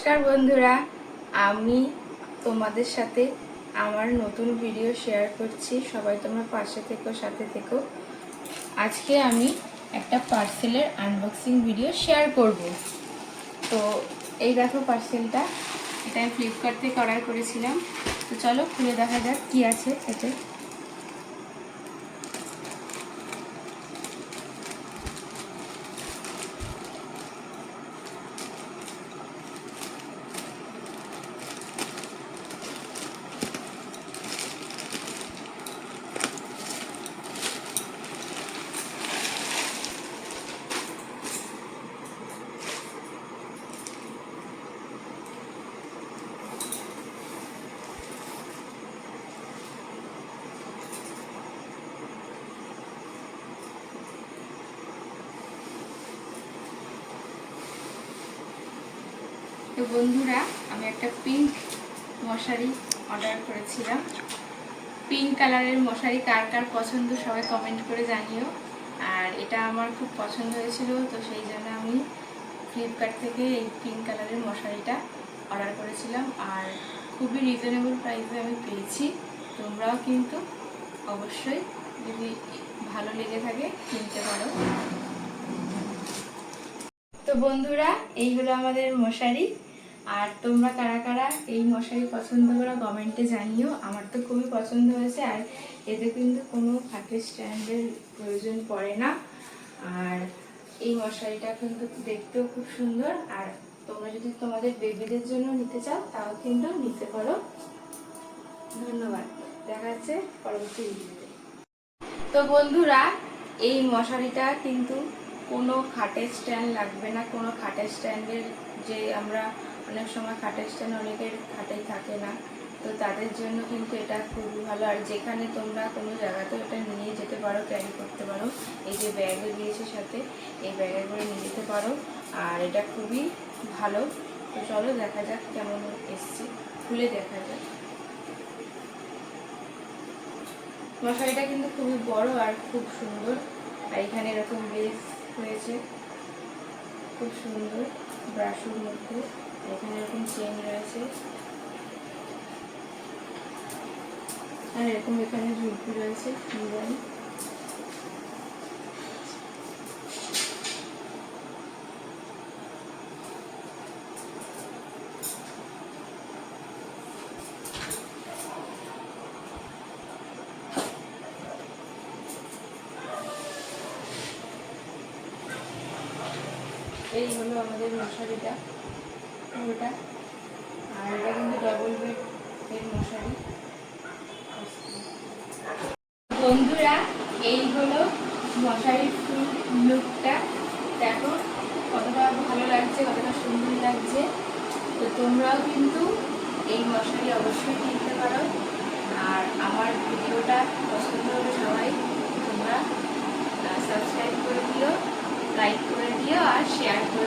নমস্কার বন্ধুরা, আমি তোমাদের সাথে আমার নতুন ভিডিও শেয়ার করছি। সবাই তোমরা পাশে থেকো, সাথে থেকো। আজকে আমি একটা পার্সেলের আনবক্সিং ভিডিও শেয়ার করব। তো এই দেখো পার্সেলটা, এটা আমি ফ্লিপকার্ট থেকে অর্ডার করেছিলাম। তো চলো খুলে দেখা যাক কি আছে এতে। তো বন্ধুরা, আমি একটা পিঙ্ক মশারি অর্ডার করেছিলাম। পিঙ্ক কালারের মশারি কার কার পছন্দ সবাই কমেন্ট করে জানিও। আর এটা আমার খুব পছন্দ হয়েছিল, তো সেই জন্য আমি ফ্লিপকার্ট থেকে এই পিঙ্ক কালারের মশারিটা অর্ডার করেছিলাম। আর খুবই রিজনেবল প্রাইসে আমি পেয়েছি। তোমরাও কিন্তু অবশ্যই যদি ভালো লেগে থাকে কিনতে পারো। তো বন্ধুরা, এই হলো আমাদের মশারি। আর তোমরা কারা কারা এই মশারি পছন্দ করো কমেন্টে জানিও। আমার তো খুবই পছন্দ হয়েছে। আর এতে কিন্তু কোনো খাটের স্ট্যান্ডের প্রয়োজন পড়ে না। আর এই মশারিটা কিন্তু দেখতেও খুব সুন্দর। আর তোমরা যদি তোমাদের বেবিদের জন্য নিতে চাও তাও কিন্তু নিতে পারো। ধন্যবাদ, দেখা যাচ্ছে পরবর্তী ভিডিওতে। তো বন্ধুরা, এই মশারিটা কিন্তু কোনো খাটের স্ট্যান্ড লাগবে না। কোনো খাটের স্ট্যান্ডের যে আমরা অনেক সময় খাটের স্ট্যান্ড অনেকের খাটেই থাকে না, তো তাদের জন্য কিন্তু এটা খুবই ভালো। আর যেখানে তোমরা কোনো জায়গাতেও এটা নিয়ে যেতে পারো, ক্যারি করতে পারো। এই যে ব্যাগে দিয়েছে সাথে, এই ব্যাগে করে নিয়ে যেতে পারো। আর এটা খুবই ভালো। তো চলো দেখা যাক কেমন এসছে, খুলে দেখা যাক। মশারিটা কিন্তু খুবই বড় আর খুব সুন্দর। আর এখানে এরকম বেস হয়েছে, খুব সুন্দর ব্রাশের মধ্যে। এখানে এরকম চেন রয়েছে, আর এরকম এখানে ঝুলকি রয়েছে ডিজাইন। এই হলো আমাদের মশারিটা পুরোটা। আর এটা কিন্তু ডবল বেড এর মশারি। বন্ধুরা, এই হলো মশারির ফুল লুকটা। দেখো কতটা ভালো লাগছে, কতটা সুন্দর লাগছে। তো তোমরাও কিন্তু এই মশারি অবশ্যই কিনতে পারো। আর আমার ভিডিওটা পছন্দ হলে সবাই তোমরা সাবস্ক্রাইব করে দিও, লাইক করে দিও আর শেয়ার করে